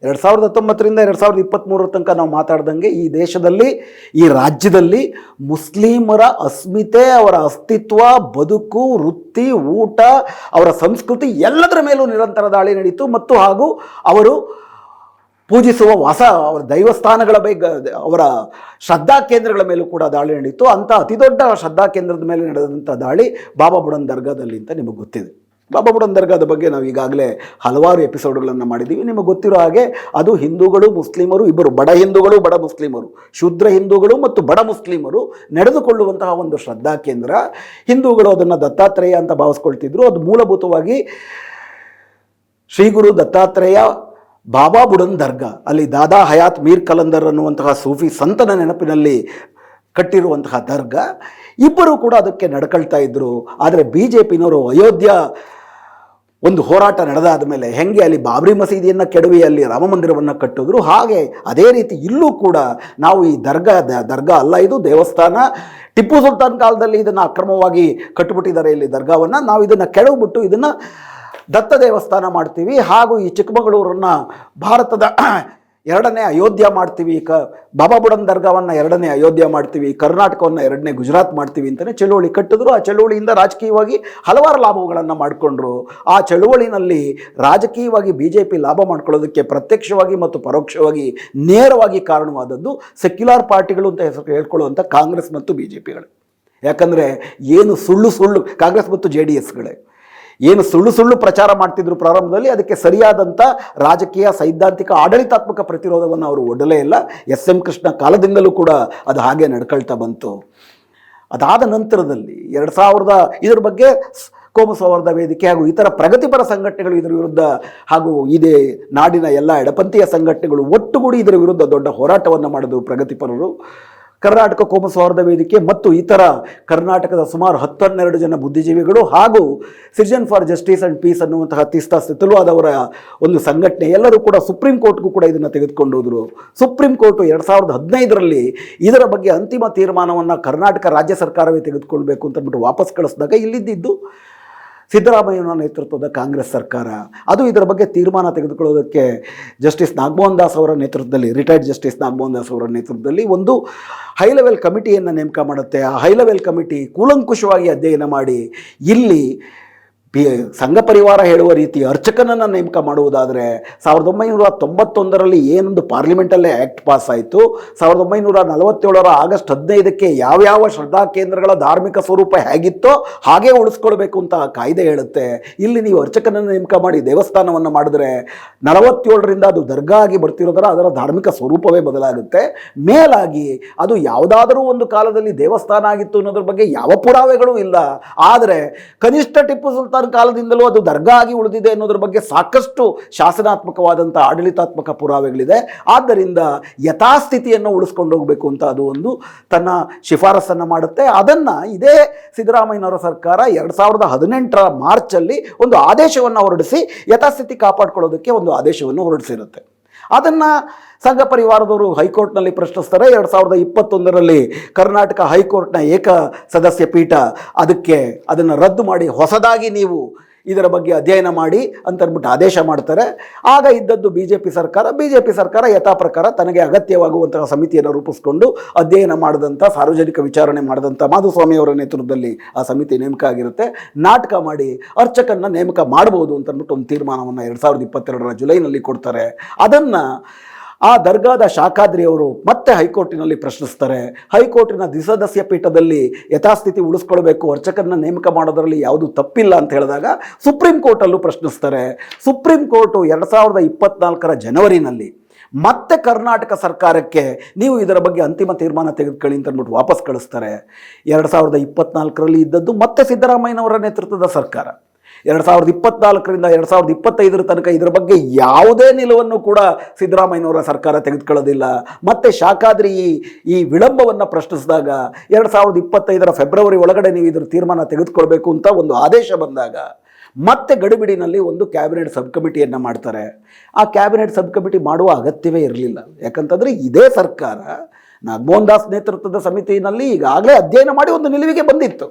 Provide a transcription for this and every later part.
2019ರಿಂದ 2023 ತನಕ ನಾವು ಮಾತಾಡ್ದಂಗೆ ಈ ದೇಶದಲ್ಲಿ, ಈ ರಾಜ್ಯದಲ್ಲಿ ಮುಸ್ಲಿಮರ ಅಸ್ಮಿತೆ, ಅವರ ಅಸ್ತಿತ್ವ, ಬದುಕು, ವೃತ್ತಿ, ಊಟ, ಅವರ ಸಂಸ್ಕೃತಿ ಎಲ್ಲದರ ಮೇಲೂ ನಿರಂತರ ದಾಳಿ ನಡೀತು. ಮತ್ತು ಹಾಗೂ ಅವರು ಪೂಜಿಸುವ ಅವರ ದೈವಸ್ಥಾನಗಳ ಅವರ ಶ್ರದ್ಧಾ ಕೇಂದ್ರಗಳ ಮೇಲೂ ಕೂಡ ದಾಳಿ ನಡೀತು. ಅಂಥ ಅತಿದೊಡ್ಡ ಶ್ರದ್ಧಾ ಕೇಂದ್ರದ ಮೇಲೆ ನಡೆದಂಥ ದಾಳಿ ಬಾಬಾ ಬುಡನ್ ದರ್ಗಾದಲ್ಲಿ ಅಂತ ನಿಮಗೆ ಗೊತ್ತಿದೆ. ಬಾಬಾ ಬುಡನ್ ದರ್ಗಾದ ಬಗ್ಗೆ ನಾವು ಈಗಾಗಲೇ ಹಲವಾರು ಎಪಿಸೋಡ್ಗಳನ್ನು ಮಾಡಿದ್ದೀವಿ. ನಿಮಗೆ ಗೊತ್ತಿರೋ ಹಾಗೆ ಅದು ಹಿಂದೂಗಳು, ಮುಸ್ಲಿಮರು ಇಬ್ಬರು, ಬಡ ಹಿಂದೂಗಳು, ಬಡ ಮುಸ್ಲಿಮರು, ಶೂದ್ರ ಹಿಂದೂಗಳು ಮತ್ತು ಬಡ ಮುಸ್ಲಿಮರು ನಡೆದುಕೊಳ್ಳುವಂತಹ ಒಂದು ಶ್ರದ್ಧಾ ಕೇಂದ್ರ. ಹಿಂದೂಗಳು ಅದನ್ನು ದತ್ತಾತ್ರೇಯ ಅಂತ ಭಾವಿಸ್ಕೊಳ್ತಿದ್ರು. ಅದು ಮೂಲಭೂತವಾಗಿ ಶ್ರೀ ಗುರು ದತ್ತಾತ್ರೇಯ ಬಾಬಾ ಬುಡನ್ ದರ್ಗಾ, ಅಲ್ಲಿ ದಾದಾ ಹಯಾತ್ ಮೀರ್ ಕಲಂದರ್ ಅನ್ನುವಂತಹ ಸೂಫಿ ಸಂತನ ನೆನಪಿನಲ್ಲಿ ಕಟ್ಟಿರುವಂತಹ ದರ್ಗಾ. ಇಬ್ಬರು ಕೂಡ ಅದಕ್ಕೆ ನಡ್ಕೊಳ್ತಾ ಇದ್ದರು. ಆದರೆ BJPನವರು ಅಯೋಧ್ಯ ಒಂದು ಹೋರಾಟ ನಡೆದಾದ ಮೇಲೆ ಹೆಂಗೆ ಅಲ್ಲಿ ಬಾಬ್ರಿ ಮಸೀದಿಯನ್ನು ಕೆಡವಿ ಅಲ್ಲಿ ರಾಮ ಮಂದಿರವನ್ನು ಕಟ್ಟಿದ್ರು, ಹಾಗೆ ಅದೇ ರೀತಿ ಇಲ್ಲೂ ಕೂಡ ನಾವು ಈ ದರ್ಗಾ ಅಲ್ಲ, ಇದು ದೇವಸ್ಥಾನ. ಟಿಪ್ಪು ಸುಲ್ತಾನ್ ಕಾಲದಲ್ಲಿ ಇದನ್ನು ಅಕ್ರಮವಾಗಿ ಕಟ್ಟಿಬಿಟ್ಟಿದ್ದಾರೆ ಇಲ್ಲಿ ದರ್ಗಾವನ್ನು. ನಾವು ಇದನ್ನು ಕೆಡವಿಬಿಟ್ಟು ಇದನ್ನು ದತ್ತ ದೇವಸ್ಥಾನ ಮಾಡ್ತೀವಿ. ಹಾಗೂ ಈ ಚಿಕ್ಕಮಗಳೂರನ್ನು ಭಾರತದ ಎರಡನೇ ಅಯೋಧ್ಯ ಮಾಡ್ತೀವಿ, ಬಾಬಾ ಬುಡನ್ ದರ್ಗಾವನ್ನು ಎರಡನೇ ಅಯೋಧ್ಯ ಮಾಡ್ತೀವಿ, ಕರ್ನಾಟಕವನ್ನು ಎರಡನೇ ಗುಜರಾತ್ ಮಾಡ್ತೀವಿ ಅಂತಲೇ ಚಳುವಳಿ ಕಟ್ಟಿದ್ರು. ಆ ಚಳುವಳಿಯಿಂದ ರಾಜಕೀಯವಾಗಿ ಹಲವಾರು ಲಾಭಗಳನ್ನು ಮಾಡಿಕೊಂಡ್ರು. ಆ ಚಳುವಳಿನಲ್ಲಿ ರಾಜಕೀಯವಾಗಿ BJP ಲಾಭ ಮಾಡ್ಕೊಳ್ಳೋದಕ್ಕೆ ಪ್ರತ್ಯಕ್ಷವಾಗಿ ಮತ್ತು ಪರೋಕ್ಷವಾಗಿ ನೇರವಾಗಿ ಕಾರಣವಾದದ್ದು ಸೆಕ್ಯುಲರ್ ಪಾರ್ಟಿಗಳು ಅಂತ ಹೆಸರು ಹೇಳ್ಕೊಳ್ಳುವಂಥ ಕಾಂಗ್ರೆಸ್ ಮತ್ತು BJPಗಳು. ಯಾಕಂದರೆ ಏನು ಸುಳ್ಳು ಕಾಂಗ್ರೆಸ್ ಮತ್ತು JDSಗಳೇ ಏನು ಸುಳ್ಳು ಪ್ರಚಾರ ಮಾಡ್ತಿದ್ರು ಪ್ರಾರಂಭದಲ್ಲಿ, ಅದಕ್ಕೆ ಸರಿಯಾದಂಥ ರಾಜಕೀಯ, ಸೈದ್ಧಾಂತಿಕ, ಆಡಳಿತಾತ್ಮಕ ಪ್ರತಿರೋಧವನ್ನು ಅವರು ಒಡ್ಡಲೇ ಇಲ್ಲ. SM ಕೃಷ್ಣ ಕಾಲದಿಂದಲೂ ಕೂಡ ಅದು ಹಾಗೆ ನಡ್ಕೊಳ್ತಾ ಬಂತು. ಅದಾದ ನಂತರದಲ್ಲಿ ಇದರ ಬಗ್ಗೆ ಕೋಮು ಸೌಹಾರ್ದ ವೇದಿಕೆ ಹಾಗೂ ಇತರ ಪ್ರಗತಿಪರ ಸಂಘಟನೆಗಳು ಇದರ ವಿರುದ್ಧ, ಹಾಗೂ ಇದೇ ನಾಡಿನ ಎಲ್ಲ ಎಡಪಂಥೀಯ ಸಂಘಟನೆಗಳು ಒಟ್ಟುಗೂಡಿ ಇದರ ವಿರುದ್ಧ ದೊಡ್ಡ ಹೋರಾಟವನ್ನು ಮಾಡಿದ್ರು. ಪ್ರಗತಿಪರರು, ಕರ್ನಾಟಕ ಕೋಮು ಸೌಹಾರ್ದ ವೇದಿಕೆ ಮತ್ತು ಇತರ ಕರ್ನಾಟಕದ ಸುಮಾರು 10-12 ಜನ ಬುದ್ಧಿಜೀವಿಗಳು ಹಾಗೂ citizen for justice and peace ಅನ್ನುವಂತಹ ತೀಸ್ತಾ ಸಿತುಲ್ವಾದವರ ಒಂದು ಸಂಘಟನೆ ಎಲ್ಲರೂ ಕೂಡ ಸುಪ್ರೀಂ ಕೋರ್ಟ್ಗೂ ಕೂಡ ಇದನ್ನು ತೆಗೆದುಕೊಂಡು ಹೋದರು. ಸುಪ್ರೀಂ ಕೋರ್ಟ್ 2015ರಲ್ಲಿ ಇದರ ಬಗ್ಗೆ ಅಂತಿಮ ತೀರ್ಮಾನವನ್ನು ಕರ್ನಾಟಕ ರಾಜ್ಯ ಸರ್ಕಾರವೇ ತೆಗೆದುಕೊಳ್ಬೇಕು ಅಂತಂದ್ಬಿಟ್ಟು ವಾಪಸ್ ಕಳಿಸಿದಾಗ ಇಲ್ಲಿದ್ದು ಸಿದ್ದರಾಮಯ್ಯನ ನೇತೃತ್ವದ ಕಾಂಗ್ರೆಸ್ ಸರ್ಕಾರ. ಅದು ಇದರ ಬಗ್ಗೆ ತೀರ್ಮಾನ ತೆಗೆದುಕೊಳ್ಳೋದಕ್ಕೆ ಜಸ್ಟಿಸ್ ನಾಗಮೋಹನ್ ದಾಸ್ ಅವರ ನೇತೃತ್ವದಲ್ಲಿ, ರಿಟೈರ್ಡ್ ಜಸ್ಟಿಸ್ ನಾಗಮೋಹನ್ ದಾಸ್ ಅವರ ನೇತೃತ್ವದಲ್ಲಿ ಒಂದು ಹೈ ಲೆವೆಲ್ ಕಮಿಟಿಯನ್ನು ನೇಮಕ ಮಾಡುತ್ತೆ. ಆ ಹೈ ಲೆವೆಲ್ ಕಮಿಟಿ ಕೂಲಂಕುಷವಾಗಿ ಅಧ್ಯಯನ ಮಾಡಿ ಇಲ್ಲಿ ಸಂಘ ಪರಿವಾರ ಹೇಳುವ ರೀತಿ ಅರ್ಚಕನನ್ನು ನೇಮಕ ಮಾಡುವುದಾದರೆ 1991ರಲ್ಲಿ ಏನೊಂದು ಪಾರ್ಲಿಮೆಂಟಲ್ಲೇ ಆ್ಯಕ್ಟ್ ಪಾಸ್ ಆಯಿತು. 1947ರ ಆಗಸ್ಟ್ 15ಕ್ಕೆ ಯಾವ್ಯಾವ ಶ್ರದ್ಧಾ ಕೇಂದ್ರಗಳ ಧಾರ್ಮಿಕ ಸ್ವರೂಪ ಹೇಗಿತ್ತೋ ಹಾಗೇ ಉಳಿಸ್ಕೊಳ್ಬೇಕು ಅಂತ ಕಾಯ್ದೆ ಹೇಳುತ್ತೆ. ಇಲ್ಲಿ ನೀವು ಅರ್ಚಕನನ್ನು ನೇಮಕ ಮಾಡಿ ದೇವಸ್ಥಾನವನ್ನು ಮಾಡಿದ್ರೆ 47ರಿಂದ ಅದು ದರ್ಗಾ ಆಗಿ ಬರ್ತಿರೋದರ ಅದರ ಧಾರ್ಮಿಕ ಸ್ವರೂಪವೇ ಬದಲಾಗುತ್ತೆ. ಮೇಲಾಗಿ ಅದು ಯಾವುದಾದರೂ ಒಂದು ಕಾಲದಲ್ಲಿ ದೇವಸ್ಥಾನ ಆಗಿತ್ತು ಅನ್ನೋದ್ರ ಬಗ್ಗೆ ಯಾವ ಪುರಾವೆಗಳೂ ಇಲ್ಲ. ಆದರೆ ಕನಿಷ್ಠ ಟಿಪ್ಪು ಸುಲ್ತಾನ್ ಕಾಲದಿಂದಲೂ ಅದು ದರ್ಗಾ ಆಗಿ ಉಳಿದಿದೆ ಅನ್ನೋದ್ರ ಬಗ್ಗೆ ಸಾಕಷ್ಟು ಶಾಸನಾತ್ಮಕವಾದಂಥ ಆಡಳಿತಾತ್ಮಕ ಪುರಾವೆಗಳಿದೆ. ಆದ್ದರಿಂದ ಯಥಾಸ್ಥಿತಿಯನ್ನು ಉಳಿಸ್ಕೊಂಡು ಹೋಗಬೇಕು ಅಂತ ಅದು ಒಂದು ತನ್ನ ಶಿಫಾರಸನ್ನು ಮಾಡುತ್ತೆ. ಅದನ್ನು ಇದೇ ಸಿದ್ದರಾಮಯ್ಯನವರ ಸರ್ಕಾರ 2018ರ ಮಾರ್ಚಲ್ಲಿ ಒಂದು ಆದೇಶವನ್ನು ಹೊರಡಿಸಿ ಯಥಾಸ್ಥಿತಿ ಕಾಪಾಡ್ಕೊಳ್ಳೋದಕ್ಕೆ ಒಂದು ಆದೇಶವನ್ನು ಹೊರಡಿಸಿರುತ್ತೆ. ಅದನ್ನು ಸಂಘ ಪರಿವಾರದವರು ಹೈಕೋರ್ಟ್ನಲ್ಲಿ ಪ್ರಶ್ನಿಸ್ತಾರೆ. 2021ರಲ್ಲಿ ಕರ್ನಾಟಕ ಹೈಕೋರ್ಟ್ನ ಏಕ ಸದಸ್ಯ ಪೀಠ ಅದನ್ನು ರದ್ದು ಮಾಡಿ ಹೊಸದಾಗಿ ನೀವು ಇದರ ಬಗ್ಗೆ ಅಧ್ಯಯನ ಮಾಡಿ ಅಂತಂದ್ಬಿಟ್ಟು ಆದೇಶ ಮಾಡ್ತಾರೆ. ಆಗ ಇದ್ದದ್ದು BJP ಸರ್ಕಾರ ಯಥಾ ಪ್ರಕಾರ ತನಗೆ ಅಗತ್ಯವಾಗುವಂತಹ ಸಮಿತಿಯನ್ನು ರೂಪಿಸ್ಕೊಂಡು ಅಧ್ಯಯನ ಮಾಡಿದಂಥ, ಸಾರ್ವಜನಿಕ ವಿಚಾರಣೆ ಮಾಡಿದಂಥ ಮಾಧುಸ್ವಾಮಿ ಅವರ ನೇತೃತ್ವದಲ್ಲಿ ಆ ಸಮಿತಿ ನೇಮಕ ಆಗಿರುತ್ತೆ. ನಾಟಕ ಮಾಡಿ ಅರ್ಚಕನ್ನ ನೇಮಕ ಮಾಡಬಹುದು ಅಂತಂದ್ಬಿಟ್ಟು ಒಂದು ತೀರ್ಮಾನವನ್ನು 2022ರ ಜುಲೈನಲ್ಲಿ ಕೊಡ್ತಾರೆ. ಅದನ್ನು ಆ ದರ್ಗಾದ ಶಾಖಾದ್ರಿ ಅವರು ಮತ್ತೆ ಹೈಕೋರ್ಟಿನಲ್ಲಿ ಪ್ರಶ್ನಿಸ್ತಾರೆ. ಹೈಕೋರ್ಟಿನ ದ್ವಿಸದಸ್ಯ ಪೀಠದಲ್ಲಿ ಯಥಾಸ್ಥಿತಿ ಉಳಿಸ್ಕೊಳ್ಬೇಕು, ಅರ್ಚಕರನ್ನ ನೇಮಕ ಮಾಡೋದರಲ್ಲಿ ಯಾವುದೂ ತಪ್ಪಿಲ್ಲ ಅಂತ ಹೇಳಿದಾಗ ಸುಪ್ರೀಂ ಕೋರ್ಟಲ್ಲೂ ಪ್ರಶ್ನಿಸ್ತಾರೆ. ಸುಪ್ರೀಂ ಕೋರ್ಟು 2024ರ ಜನವರಿನಲ್ಲಿ ಮತ್ತೆ ಕರ್ನಾಟಕ ಸರ್ಕಾರಕ್ಕೆ ನೀವು ಇದರ ಬಗ್ಗೆ ಅಂತಿಮ ತೀರ್ಮಾನ ತೆಗೆದುಕೊಳ್ಳಿ ಅಂತಂದ್ಬಿಟ್ಟು ವಾಪಸ್ ಕಳಿಸ್ತಾರೆ. 2024ರಲ್ಲಿ ಇದ್ದದ್ದು ಮತ್ತೆ ಸಿದ್ದರಾಮಯ್ಯನವರ ನೇತೃತ್ವದ ಸರ್ಕಾರ. 2024ರಿಂದ 2025 ತನಕ ಇದರ ಬಗ್ಗೆ ಯಾವುದೇ ನಿಲುವನ್ನು ಕೂಡ ಸಿದ್ದರಾಮಯ್ಯನವರ ಸರ್ಕಾರ ತೆಗೆದುಕೊಳ್ಳೋದಿಲ್ಲ. ಮತ್ತೆ ಶಾಖಾದ್ರಿ ಈ ವಿಳಂಬವನ್ನು ಪ್ರಶ್ನಿಸಿದಾಗ 2025ರ ಫೆಬ್ರವರಿ ಒಳಗಡೆ ನೀವು ಇದರ ತೀರ್ಮಾನ ತೆಗೆದುಕೊಳ್ಬೇಕು ಅಂತ ಒಂದು ಆದೇಶ ಬಂದಾಗ ಮತ್ತೆ ಗಡಿಬಿಡಿನಲ್ಲಿ ಒಂದು ಕ್ಯಾಬಿನೆಟ್ ಸಬ್ ಕಮಿಟಿಯನ್ನು ಮಾಡ್ತಾರೆ. ಆ ಕ್ಯಾಬಿನೆಟ್ ಸಬ್ ಕಮಿಟಿ ಮಾಡುವ ಅಗತ್ಯವೇ ಇರಲಿಲ್ಲ. ಯಾಕಂತಂದರೆ ಇದೇ ಸರ್ಕಾರ ನಾಗಮೋಹನ್ ದಾಸ್ ನೇತೃತ್ವದ ಸಮಿತಿಯಲ್ಲಿ ಈಗಾಗಲೇ ಅಧ್ಯಯನ ಮಾಡಿ ಒಂದು ನಿಲುವಿಗೆ ಬಂದಿತ್ತು.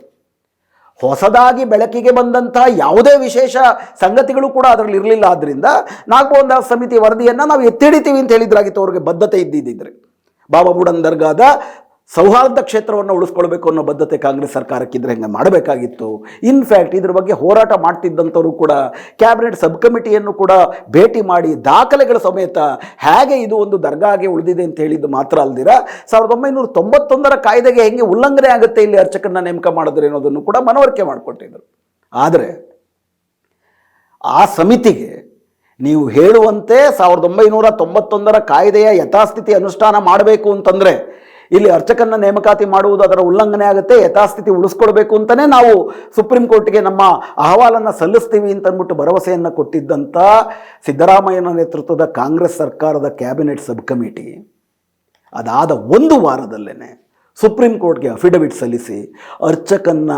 ಹೊಸದಾಗಿ ಬೆಳಕಿಗೆ ಬಂದಂತಹ ಯಾವುದೇ ವಿಶೇಷ ಸಂಗತಿಗಳು ಕೂಡ ಅದರಲ್ಲಿ ಇರಲಿಲ್ಲ. ಆದ್ದರಿಂದ ನಾಗಮೋಹನ್ ದಾಸ್ ಸಮಿತಿ ವರದಿಯನ್ನು ನಾವು ಎತ್ತಿಡಿತೀವಿ ಅಂತ ಹೇಳಿದ್ರಾಗಿತ್ತು ಅವ್ರಿಗೆ ಬದ್ಧತೆ ಇದ್ದಿದ್ದರೆ. ಬಾಬಾ ಬುಡನ್ ದರ್ಗಾದ ಸೌಹಾರ್ದ ಕ್ಷೇತ್ರವನ್ನು ಉಳಿಸ್ಕೊಳ್ಬೇಕು ಅನ್ನೋ ಬದ್ಧತೆ ಕಾಂಗ್ರೆಸ್ ಸರ್ಕಾರಕ್ಕಿದ್ರೆ ಹೆಂಗೆ ಮಾಡಬೇಕಾಗಿತ್ತು. ಇನ್ಫ್ಯಾಕ್ಟ್ ಇದ್ರ ಬಗ್ಗೆ ಹೋರಾಟ ಮಾಡ್ತಿದ್ದಂಥವರು ಕೂಡ ಕ್ಯಾಬಿನೆಟ್ ಸಬ್ ಕಮಿಟಿಯನ್ನು ಕೂಡ ಭೇಟಿ ಮಾಡಿ ದಾಖಲೆಗಳ ಸಮೇತ ಹೇಗೆ ಇದು ಒಂದು ದರ್ಗಾಗೆ ಉಳಿದಿದೆ ಅಂತ ಹೇಳಿದ್ದು ಮಾತ್ರ ಅಲ್ದಿರ 1991 ಕಾಯ್ದೆಗೆ ಹೆಂಗೆ ಉಲ್ಲಂಘನೆ ಆಗುತ್ತೆ ಇಲ್ಲಿ ಅರ್ಚಕರನ್ನ ನೇಮಕ ಮಾಡಿದ್ರೆ ಅನ್ನೋದನ್ನು ಕೂಡ ಮನವರಿಕೆ ಮಾಡಿಕೊಟ್ಟಿದ್ದರು. ಆದರೆ ಆ ಸಮಿತಿಗೆ ನೀವು ಹೇಳುವಂತೆ 1991 ಕಾಯ್ದೆಯ ಯಥಾಸ್ಥಿತಿ ಅನುಷ್ಠಾನ ಮಾಡಬೇಕು ಅಂತಂದರೆ ಇಲ್ಲಿ ಅರ್ಚಕರನ್ನ ನೇಮಕಾತಿ ಮಾಡುವುದು ಅದರ ಉಲ್ಲಂಘನೆ ಆಗುತ್ತೆ, ಯಥಾಸ್ಥಿತಿ ಉಳಿಸ್ಕೊಳ್ಬೇಕು ಅಂತಲೇ ನಾವು ಸುಪ್ರೀಂ ಕೋರ್ಟ್ಗೆ ನಮ್ಮ ಅಹವಾಲನ್ನು ಸಲ್ಲಿಸ್ತೀವಿ ಅಂತಂದ್ಬಿಟ್ಟು ಭರವಸೆಯನ್ನು ಕೊಟ್ಟಿದ್ದಂಥ ಸಿದ್ದರಾಮಯ್ಯನ ನೇತೃತ್ವದ ಕಾಂಗ್ರೆಸ್ ಸರ್ಕಾರದ ಕ್ಯಾಬಿನೆಟ್ ಸಬ್ ಕಮಿಟಿ ಅದಾದ 1 ವಾರದಲ್ಲೇ ಸುಪ್ರೀಂ ಕೋರ್ಟ್ಗೆ ಅಫಿಡವಿಟ್ ಸಲ್ಲಿಸಿ ಅರ್ಚಕನ್ನ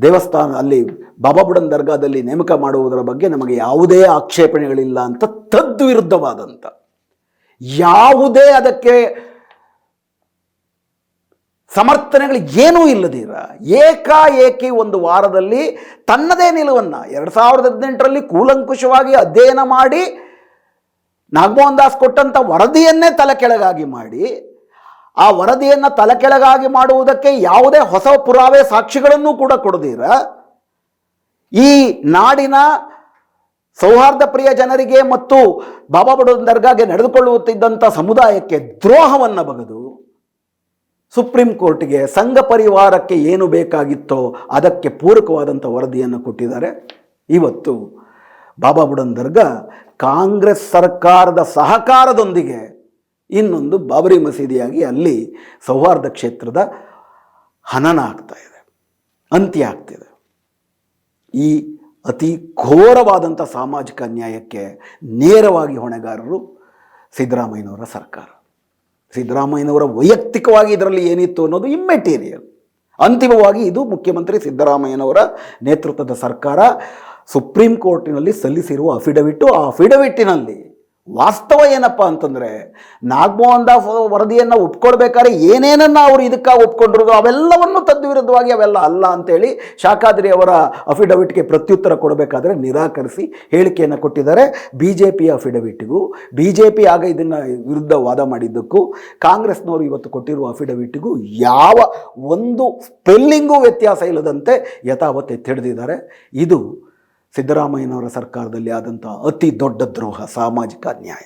ದೇವಸ್ಥಾನ ಅಲ್ಲಿ ಬಾಬಾ ಬುಡನ್ ದರ್ಗಾದಲ್ಲಿ ನೇಮಕ ಮಾಡುವುದರ ಬಗ್ಗೆ ನಮಗೆ ಯಾವುದೇ ಆಕ್ಷೇಪಣೆಗಳಿಲ್ಲ ಅಂತ ತದ್ವಿರುದ್ಧವಾದಂಥ ಯಾವುದೇ ಅದಕ್ಕೆ ಸಮರ್ಥನೆಗಳು ಏನೂ ಇಲ್ಲದಿರ ಏಕಾಏಕಿ 1 ವಾರದಲ್ಲಿ ತನ್ನದೇ ನಿಲುವನ್ನು 2018ರಲ್ಲಿ ಕೂಲಂಕುಷವಾಗಿ ಅಧ್ಯಯನ ಮಾಡಿ ನಾಗಮೋಹನ್ ದಾಸ್ ಕೊಟ್ಟಂಥ ವರದಿಯನ್ನೇ ತಲೆಕೆಳಗಾಗಿ ಮಾಡಿ ಆ ವರದಿಯನ್ನು ತಲೆಕೆಳಗಾಗಿ ಮಾಡುವುದಕ್ಕೆ ಯಾವುದೇ ಹೊಸ ಪುರಾವೆ ಸಾಕ್ಷಿಗಳನ್ನು ಕೂಡ ಕೊಡದಿರ ಈ ನಾಡಿನ ಸೌಹಾರ್ದ ಪ್ರಿಯ ಜನರಿಗೆ ಮತ್ತು ಬಾಬಾ ಬುಡನ್ ದರ್ಗಾಗೆ ನಡೆದುಕೊಳ್ಳುತ್ತಿದ್ದಂಥ ಸಮುದಾಯಕ್ಕೆ ದ್ರೋಹವನ್ನು ಬಗೆದು ಸುಪ್ರೀಂ ಕೋರ್ಟ್ಗೆ ಸಂಘ ಪರಿವಾರಕ್ಕೆ ಏನು ಬೇಕಾಗಿತ್ತೋ ಅದಕ್ಕೆ ಪೂರಕವಾದಂಥ ವರದಿಯನ್ನು ಕೊಟ್ಟಿದ್ದಾರೆ. ಇವತ್ತು ಬಾಬಾ ಬುಡನ್ ದರ್ಗಾ ಕಾಂಗ್ರೆಸ್ ಸರ್ಕಾರದ ಸಹಕಾರದೊಂದಿಗೆ ಇನ್ನೊಂದು ಬಾಬರಿ ಮಸೀದಿಯಾಗಿ ಅಲ್ಲಿ ಸೌಹಾರ್ದ ಕ್ಷೇತ್ರದ ಹನನ ಆಗ್ತಾ ಇದೆ, ಅಂತ್ಯ ಆಗ್ತಿದೆ. ಈ ಅತಿ ಘೋರವಾದಂಥ ಸಾಮಾಜಿಕ ಅನ್ಯಾಯಕ್ಕೆ ನೇರವಾಗಿ ಹೊಣೆಗಾರರು ಸಿದ್ದರಾಮಯ್ಯನವರ ಸರ್ಕಾರ. ಸಿದ್ದರಾಮಯ್ಯನವರ ವೈಯಕ್ತಿಕವಾಗಿ ಇದರಲ್ಲಿ ಏನಿತ್ತು ಅನ್ನೋದು ಇಮ್ಮೆಟೀರಿಯಲ್. ಅಂತಿಮವಾಗಿ ಇದು ಮುಖ್ಯಮಂತ್ರಿ ಸಿದ್ದರಾಮಯ್ಯನವರ ನೇತೃತ್ವದ ಸರ್ಕಾರ ಸುಪ್ರೀಂ ಕೋರ್ಟಿನಲ್ಲಿ ಸಲ್ಲಿಸಿರುವ ಅಫಿಡವಿಟ್ಟು. ಆ ಅಫಿಡವಿಟ್ಟಿನಲ್ಲಿ ವಾಸ್ತವ ಏನಪ್ಪ ಅಂತಂದರೆ ನಾಗಮೋಹನ್ ದಾಸ್ ವರದಿಯನ್ನು ಒಪ್ಕೊಳ್ಬೇಕಾದ್ರೆ ಏನೇನನ್ನು ಅವರು ಇದಕ್ಕಾಗಿ ಒಪ್ಕೊಂಡಿರೋದು ಅವೆಲ್ಲವನ್ನು ತದ್ವಿರುದ್ಧವಾಗಿ ಅವೆಲ್ಲ ಅಲ್ಲ ಅಂತೇಳಿ ಶಾಖಾದ್ರಿ ಅವರ ಅಫಿಡವಿಟ್ಗೆ ಪ್ರತ್ಯುತ್ತರ ಕೊಡಬೇಕಾದ್ರೆ ನಿರಾಕರಿಸಿ ಹೇಳಿಕೆಯನ್ನು ಕೊಟ್ಟಿದ್ದಾರೆ. BJPಯ ಅಫಿಡವಿಟ್ಗೂ BJP ಆಗ ಇದನ್ನು ವಿರುದ್ಧ ವಾದ ಮಾಡಿದ್ದಕ್ಕೂ ಕಾಂಗ್ರೆಸ್ನವರು ಇವತ್ತು ಕೊಟ್ಟಿರುವ ಅಫಿಡವಿಟ್ಗೂ ಯಾವ ಒಂದು ಸ್ಪೆಲ್ಲಿಂಗೂ ವ್ಯತ್ಯಾಸ ಇಲ್ಲದಂತೆ ಯಥಾವತ್ ಎತ್ತಿಡಿದಿದ್ದಾರೆ. ಇದು ಸಿದ್ದರಾಮಯ್ಯನವರ ಸರ್ಕಾರದಲ್ಲಿ ಆದಂಥ ಅತಿ ದೊಡ್ಡ ದ್ರೋಹ, ಸಾಮಾಜಿಕ ಅನ್ಯಾಯ.